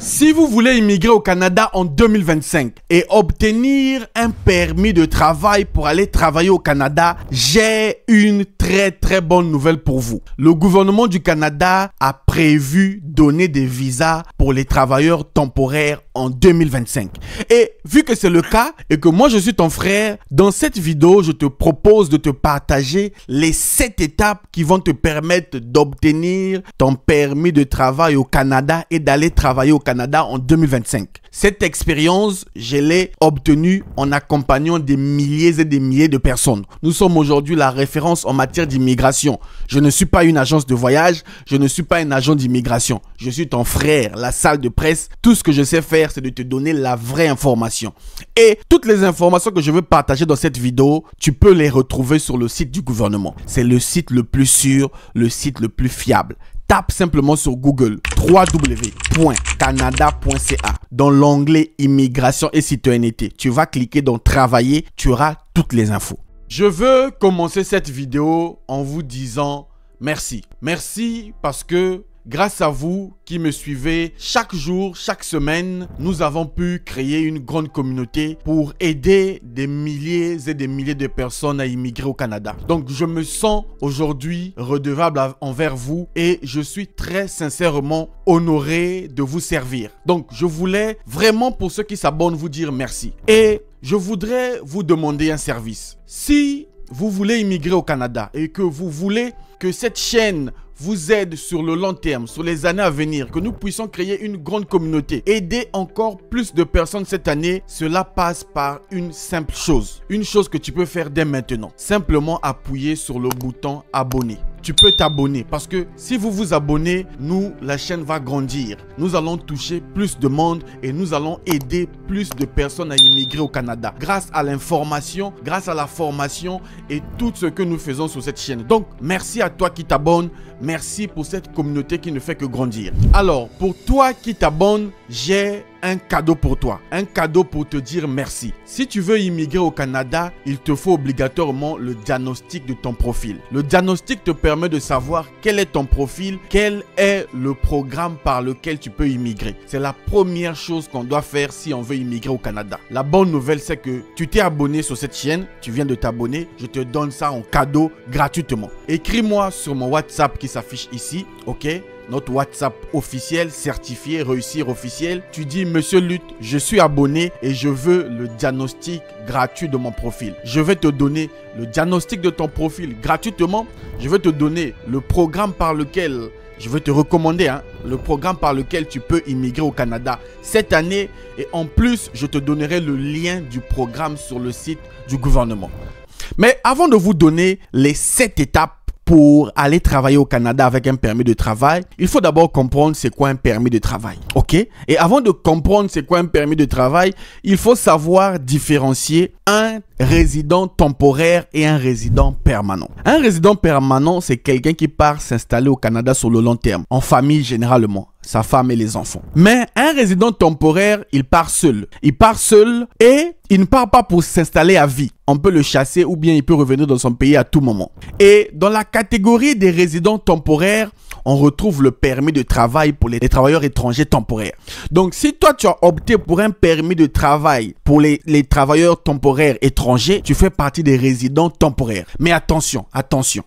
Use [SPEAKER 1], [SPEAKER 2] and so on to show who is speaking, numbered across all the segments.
[SPEAKER 1] Si vous voulez immigrer au Canada en 2025 et obtenir un permis de travail pour aller travailler au Canada, j'ai une très bonne nouvelle pour vous. Le gouvernement du Canada a prévu donner des visas pour les travailleurs temporaires en 2025. Et vu que c'est le cas et que moi je suis ton frère, dans cette vidéo, je te propose de te partager les 7 étapes qui vont te permettre d'obtenir ton permis de travail au Canada et d'aller travailler au Canada en 2025. Cette expérience, je l'ai obtenue en accompagnant des milliers et des milliers de personnes. Nous sommes aujourd'hui la référence en matière d'immigration. Je ne suis pas une agence de voyage, je ne suis pas un agent d'immigration. Je suis ton frère, la salle de presse. Tout ce que je sais faire, c'est de te donner la vraie information. Et toutes les informations que je veux partager dans cette vidéo, tu peux les retrouver sur le site du gouvernement. C'est le site le plus sûr, le site le plus fiable. Tape simplement sur Google www.canada.ca dans l'onglet Immigration et citoyenneté. Tu vas cliquer dans Travailler, tu auras toutes les infos. Je veux commencer cette vidéo en vous disant merci. Merci parce que grâce à vous qui me suivez chaque jour, chaque semaine, nous avons pu créer une grande communauté pour aider des milliers et des milliers de personnes à immigrer au Canada. Donc, je me sens aujourd'hui redevable envers vous et je suis très sincèrement honoré de vous servir. Donc, je voulais vraiment pour ceux qui s'abonnent vous dire merci. Et je voudrais vous demander un service. Si vous voulez immigrer au Canada et que vous voulez que cette chaîne vous aide sur le long terme, sur les années à venir, que nous puissions créer une grande communauté, aider encore plus de personnes cette année, cela passe par une simple chose. Une chose que tu peux faire dès maintenant. Simplement appuyer sur le bouton abonner. Tu peux t'abonner parce que si vous vous abonnez, la chaîne va grandir. Nous allons toucher plus de monde et nous allons aider plus de personnes à immigrer au Canada grâce à l'information, grâce à la formation et tout ce que nous faisons sur cette chaîne. Donc, merci à toi qui t'abonnes. Merci pour cette communauté qui ne fait que grandir. Alors, pour toi qui t'abonnes, j'ai un cadeau pour toi. Un cadeau pour te dire merci. Si tu veux immigrer au Canada, il te faut obligatoirement le diagnostic de ton profil. Le diagnostic te permet de savoir quel est ton profil, quel est le programme par lequel tu peux immigrer. C'est la première chose qu'on doit faire si on veut immigrer au Canada. La bonne nouvelle, c'est que tu t'es abonné sur cette chaîne, tu viens de t'abonner, je te donne ça en cadeau gratuitement. Écris-moi sur mon WhatsApp qui s'affiche ici, ok? Notre WhatsApp officiel, certifié, réussir officiel. Tu dis, Monsieur Lutte, je suis abonné et je veux le diagnostic gratuit de mon profil. Je vais te donner le diagnostic de ton profil gratuitement. Je vais te donner le programme par lequel, je vais te recommander, le programme par lequel tu peux immigrer au Canada cette année. Et en plus, je te donnerai le lien du programme sur le site du gouvernement. Mais avant de vous donner les 7 étapes pour aller travailler au Canada avec un permis de travail, il faut d'abord comprendre c'est quoi un permis de travail, ok? Et avant de comprendre c'est quoi un permis de travail, il faut savoir différencier un résident temporaire et un résident permanent. Un résident permanent, c'est quelqu'un qui part s'installer au Canada sur le long terme, en famille généralement, sa femme et les enfants. Mais un résident temporaire, il part seul. Il part seul et il ne part pas pour s'installer à vie. On peut le chasser ou bien il peut revenir dans son pays à tout moment. Et dans la catégorie des résidents temporaires, on retrouve le permis de travail pour les travailleurs étrangers temporaires. Donc, si toi, tu as opté pour un permis de travail pour les travailleurs temporaires étrangers, tu fais partie des résidents temporaires. Mais attention,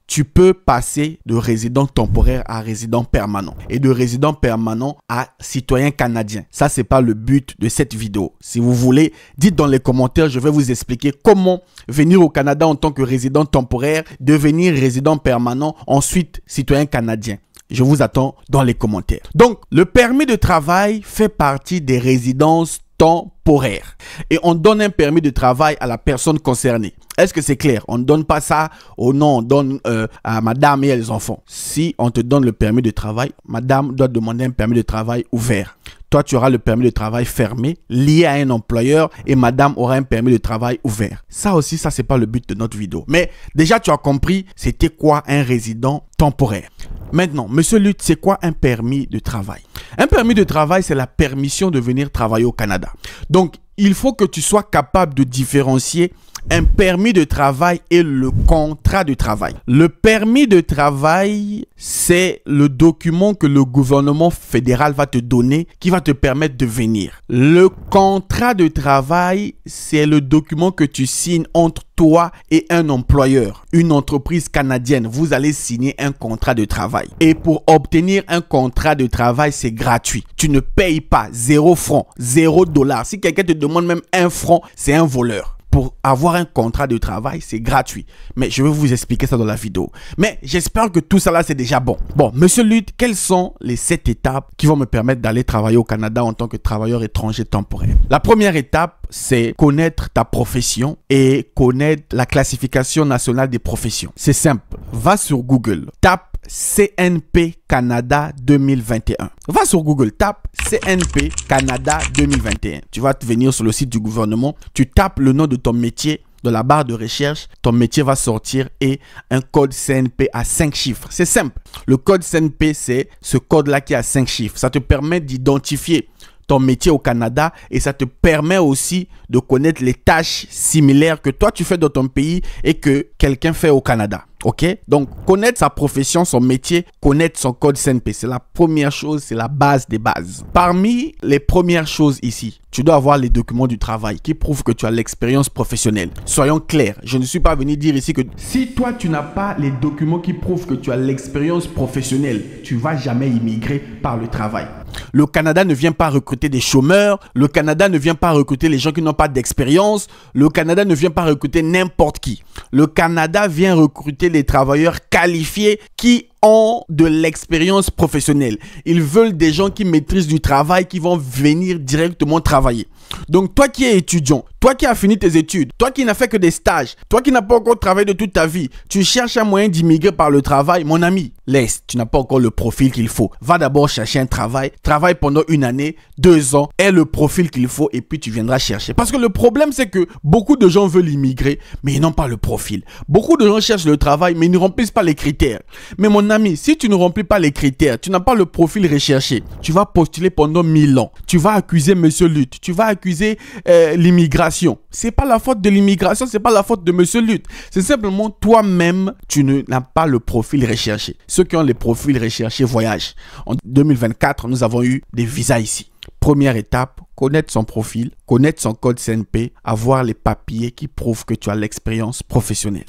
[SPEAKER 1] tu peux passer de résident temporaire à résident permanent et de résident permanent à citoyen canadien. Ça, c'est pas le but de cette vidéo. Si vous voulez, dites dans les commentaires, je vais vous expliquer comment venir au Canada en tant que résident temporaire, devenir résident permanent, ensuite citoyen canadien. Je vous attends dans les commentaires. Donc, le permis de travail fait partie des résidences temporaires. Et on donne un permis de travail à la personne concernée. Est-ce que c'est clair? On ne donne pas ça au nom, on donne à madame et à les enfants. Si on te donne le permis de travail, madame doit demander un permis de travail ouvert. Toi, tu auras le permis de travail fermé, lié à un employeur et madame aura un permis de travail ouvert. Ça aussi, ça, c'est pas le but de notre vidéo. Mais déjà, tu as compris, c'était quoi un résident temporaire. Maintenant, Monsieur Lutte, c'est quoi un permis de travail? Un permis de travail, c'est la permission de venir travailler au Canada. Donc, il faut que tu sois capable de différencier un permis de travail et le contrat de travail. Le permis de travail, c'est le document que le gouvernement fédéral va te donner qui va te permettre de venir. Le contrat de travail, c'est le document que tu signes entre toi et un employeur, une entreprise canadienne. Vous allez signer un contrat de travail. Et pour obtenir un contrat de travail, c'est gratuit. Tu ne payes pas 0 francs, 0 $. Si quelqu'un te demande même 1 franc, c'est un voleur. Pour avoir un contrat de travail, c'est gratuit. Mais je vais vous expliquer ça dans la vidéo. Mais j'espère que tout ça là, c'est déjà bon. Bon, Monsieur Lutte, quelles sont les 7 étapes qui vont me permettre d'aller travailler au Canada en tant que travailleur étranger temporaire? La première étape, c'est connaître ta profession et connaître la classification nationale des professions. C'est simple. Va sur Google, tape CNP Canada 2021. Va sur Google, tape CNP Canada 2021. Tu vas te venir sur le site du gouvernement, tu tapes le nom de ton métier dans la barre de recherche, ton métier va sortir et un code CNP à 5 chiffres. C'est simple. Le code CNP, c'est ce code-là qui a 5 chiffres. Ça te permet d'identifier ton métier au Canada et ça te permet aussi de connaître les tâches similaires que toi tu fais dans ton pays et que quelqu'un fait au Canada. Ok? Donc, connaître sa profession, son métier, connaître son code CNP, c'est la première chose, c'est la base des bases. Parmi les premières choses ici, tu dois avoir les documents du travail qui prouvent que tu as l'expérience professionnelle. Soyons clairs, je ne suis pas venu dire ici que si toi tu n'as pas les documents qui prouvent que tu as l'expérience professionnelle, tu ne vas jamais immigrer par le travail. Le Canada ne vient pas recruter des chômeurs, le Canada ne vient pas recruter les gens qui n'ont pas d'expérience, le Canada ne vient pas recruter n'importe qui. Le Canada vient recruter les travailleurs qualifiés qui ont de l'expérience professionnelle. Ils veulent des gens qui maîtrisent du travail, qui vont venir directement travailler. Donc toi qui es étudiant, toi qui as fini tes études, toi qui n'as fait que des stages, toi qui n'as pas encore travaillé de toute ta vie, tu cherches un moyen d'immigrer par le travail, mon ami, laisse, tu n'as pas encore le profil qu'il faut. Va d'abord chercher un travail, travaille pendant 1 année, 2 ans, aie le profil qu'il faut et puis tu viendras chercher. Parce que le problème c'est que beaucoup de gens veulent immigrer, mais ils n'ont pas le profil. Beaucoup de gens cherchent le travail, mais ils ne remplissent pas les critères. Mais mon ami, si tu ne remplis pas les critères, tu n'as pas le profil recherché, tu vas postuler pendant 1000 ans. Tu vas accuser Monsieur Lutte, tu vas accuser l'immigration. C'est pas la faute de l'immigration, c'est pas la faute de Monsieur Lutte. C'est simplement toi-même, tu n'as pas le profil recherché. Ceux qui ont les profils recherchés voyagent. En 2024, nous avons eu des visas ici. Première étape, connaître son profil, connaître son code CNP, avoir les papiers qui prouvent que tu as l'expérience professionnelle.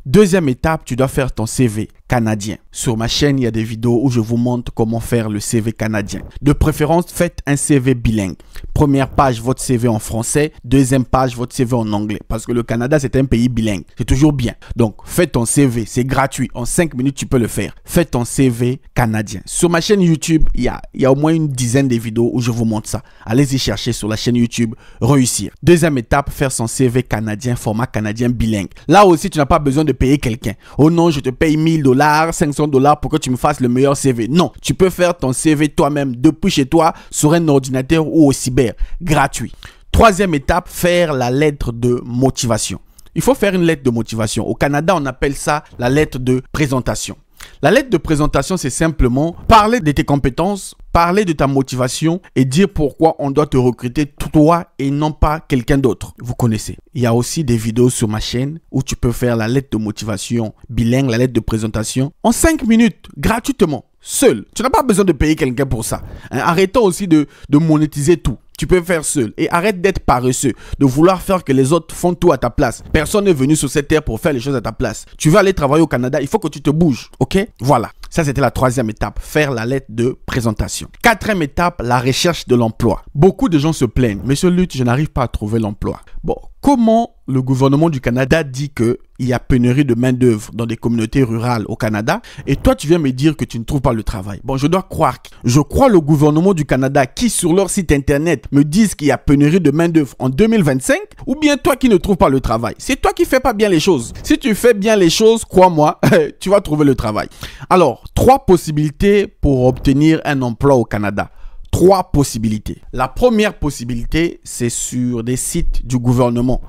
[SPEAKER 1] Deuxième étape, tu dois faire ton CV canadien. Sur ma chaîne, il y a des vidéos où je vous montre comment faire le CV canadien. De préférence, faites un CV bilingue. Première page, votre CV en français. Deuxième page, votre CV en anglais. Parce que le Canada, c'est un pays bilingue. C'est toujours bien. Donc, fais ton CV. C'est gratuit. En 5 minutes, tu peux le faire. Fais ton CV canadien. Sur ma chaîne YouTube, il y a au moins une dizaine de vidéos où je vous montre ça. Allez-y chercher sur la chaîne YouTube Réussir. Deuxième étape, faire son CV canadien, format canadien bilingue. Là aussi, tu n'as pas besoin de payer quelqu'un. Oh non, je te paye 1000 $, 500 $ pour que tu me fasses le meilleur CV. Non, tu peux faire ton CV toi-même depuis chez toi sur un ordinateur ou au cyber, gratuit. Troisième étape, faire la lettre de motivation. Il faut faire une lettre de motivation. Au Canada, on appelle ça la lettre de présentation. La lettre de présentation, c'est simplement parler de tes compétences, parler de ta motivation et dire pourquoi on doit te recruter toi et non pas quelqu'un d'autre. Vous connaissez. Il y a aussi des vidéos sur ma chaîne où tu peux faire la lettre de motivation bilingue, la lettre de présentation en 5 minutes, gratuitement, seul. Tu n'as pas besoin de payer quelqu'un pour ça. Arrêtons aussi de monétiser tout. Tu peux faire seul et arrête d'être paresseux, de vouloir faire que les autres font tout à ta place. Personne n'est venu sur cette terre pour faire les choses à ta place. Tu veux aller travailler au Canada, il faut que tu te bouges, ok? Voilà. Ça, c'était la troisième étape, faire la lettre de présentation. Quatrième étape, la recherche de l'emploi. Beaucoup de gens se plaignent. Monsieur Lutte, je n'arrive pas à trouver l'emploi. Bon, comment le gouvernement du Canada dit qu'il y a pénurie de main-d'œuvre dans des communautés rurales au Canada et toi, tu viens me dire que tu ne trouves pas le travail? Bon, je dois croire. Je crois le gouvernement du Canada qui, sur leur site internet, me disent qu'il y a pénurie de main-d'œuvre en 2025 ou bien toi qui ne trouves pas le travail? C'est toi qui fais pas bien les choses. Si tu fais bien les choses, crois-moi, tu vas trouver le travail. Alors, 3 possibilités pour obtenir un emploi au Canada. 3 possibilités. La première possibilité, c'est sur des sites du gouvernement.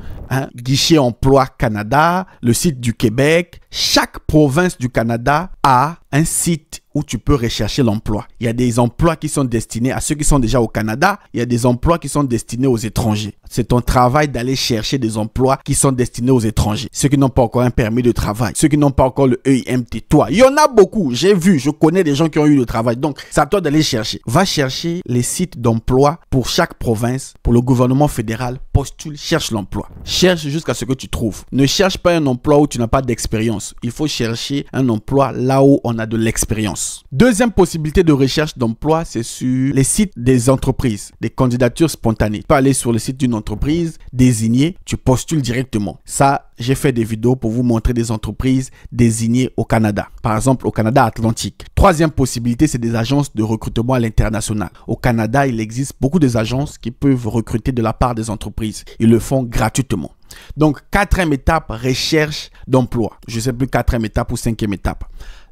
[SPEAKER 1] Guichet Emploi Canada, le site du Québec. Chaque province du Canada a un site où tu peux rechercher l'emploi. Il y a des emplois qui sont destinés à ceux qui sont déjà au Canada. Il y a des emplois qui sont destinés aux étrangers. C'est ton travail d'aller chercher des emplois qui sont destinés aux étrangers. Ceux qui n'ont pas encore un permis de travail, ceux qui n'ont pas encore le EIMT. Toi, il y en a beaucoup. J'ai vu, je connais des gens qui ont eu le travail. Donc, c'est à toi d'aller chercher. Va chercher les sites d'emploi pour chaque province, pour le gouvernement fédéral. Postule, cherche l'emploi. Cherche jusqu'à ce que tu trouves. Ne cherche pas un emploi où tu n'as pas d'expérience. Il faut chercher un emploi là où on a de l'expérience. Deuxième possibilité de recherche d'emploi, c'est sur les sites des entreprises, des candidatures spontanées. Tu peux aller sur le site d'une entreprise désignée, tu postules directement. Ça, j'ai fait des vidéos pour vous montrer des entreprises désignées au Canada. Par exemple, au Canada Atlantique. Troisième possibilité, c'est des agences de recrutement à l'international. Au Canada, il existe beaucoup d'agences qui peuvent recruter de la part des entreprises. Ils le font gratuitement. Donc, quatrième étape, recherche d'emploi. Je ne sais plus quatrième étape ou cinquième étape.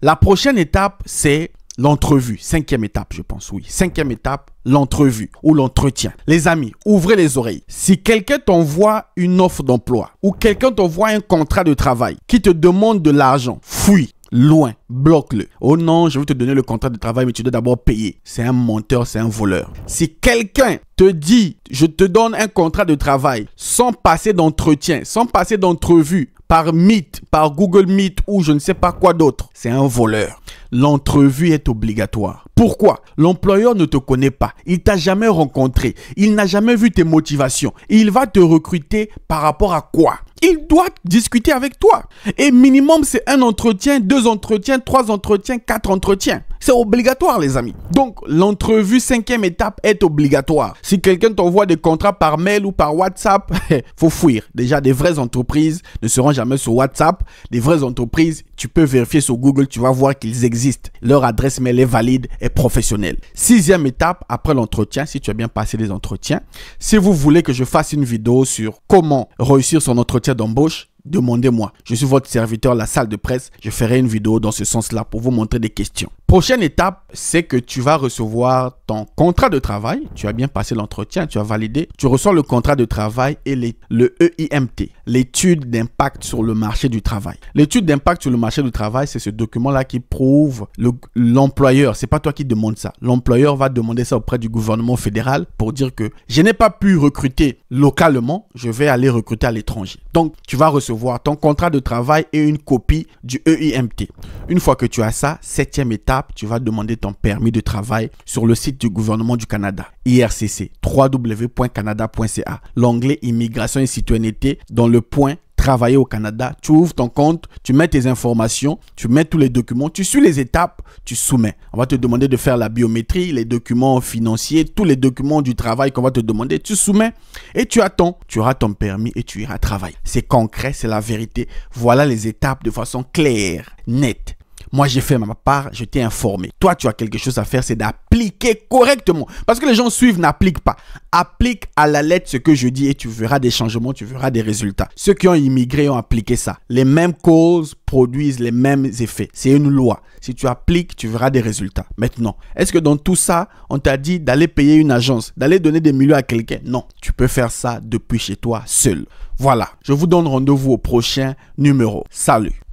[SPEAKER 1] La prochaine étape, c'est l'entrevue. Cinquième étape, je pense, oui. Cinquième étape, l'entrevue ou l'entretien. Les amis, ouvrez les oreilles. Si quelqu'un t'envoie une offre d'emploi ou quelqu'un t'envoie un contrat de travail qui te demande de l'argent, fuis. Loin, bloque-le. Oh non, je vais te donner le contrat de travail, mais tu dois d'abord payer. C'est un menteur, c'est un voleur. Si quelqu'un te dit, je te donne un contrat de travail sans passer d'entretien, sans passer d'entrevue, par Meet, par Google Meet ou je ne sais pas quoi d'autre, c'est un voleur. L'entrevue est obligatoire. Pourquoi? L'employeur ne te connaît pas. Il t'a jamais rencontré. Il n'a jamais vu tes motivations. Il va te recruter par rapport à quoi? Il doit discuter avec toi. Et minimum, c'est un entretien, 2 entretiens, 3 entretiens, 4 entretiens. C'est obligatoire, les amis. Donc, l'entrevue, cinquième étape, est obligatoire. Si quelqu'un t'envoie des contrats par mail ou par WhatsApp, faut fuir. Déjà, des vraies entreprises ne seront jamais sur WhatsApp. Des vraies entreprises, tu peux vérifier sur Google, tu vas voir qu'ils existent. Leur adresse mail est valide et professionnelle. Sixième étape, après l'entretien, si tu as bien passé les entretiens, si vous voulez que je fasse une vidéo sur comment réussir son entretien d'embauche, demandez-moi. Je suis votre serviteur, la salle de presse. Je ferai une vidéo dans ce sens-là pour vous montrer des questions. Prochaine étape, c'est que tu vas recevoir ton contrat de travail. Tu as bien passé l'entretien, tu as validé. Tu reçois le contrat de travail et le EIMT, l'étude d'impact sur le marché du travail. L'étude d'impact sur le marché du travail, c'est ce document-là qui prouve l'employeur. C'est pas toi qui demande ça. L'employeur va demander ça auprès du gouvernement fédéral pour dire que je n'ai pas pu recruter localement, je vais aller recruter à l'étranger. Donc, tu vas recevoir ton contrat de travail et une copie du EIMT. Une fois que tu as ça, septième étape, tu vas demander ton permis de travail sur le site du gouvernement du Canada, IRCC, www.canada.ca. L'onglet Immigration et citoyenneté dans le point travailler au Canada, tu ouvres ton compte, tu mets tes informations, tu mets tous les documents, tu suis les étapes, tu soumets. On va te demander de faire la biométrie, les documents financiers, tous les documents du travail qu'on va te demander, tu soumets et tu attends. Tu auras ton permis et tu iras travailler. C'est concret, c'est la vérité. Voilà les étapes de façon claire, nette. Moi, j'ai fait ma part, je t'ai informé. Toi, tu as quelque chose à faire, c'est d'appliquer correctement. Parce que les gens suivent, n'appliquent pas. Applique à la lettre ce que je dis et tu verras des changements, tu verras des résultats. Ceux qui ont immigré ont appliqué ça. Les mêmes causes produisent les mêmes effets. C'est une loi. Si tu appliques, tu verras des résultats. Maintenant, est-ce que dans tout ça, on t'a dit d'aller payer une agence, d'aller donner des millions à quelqu'un? Non, tu peux faire ça depuis chez toi seul. Voilà, je vous donne rendez-vous au prochain numéro. Salut!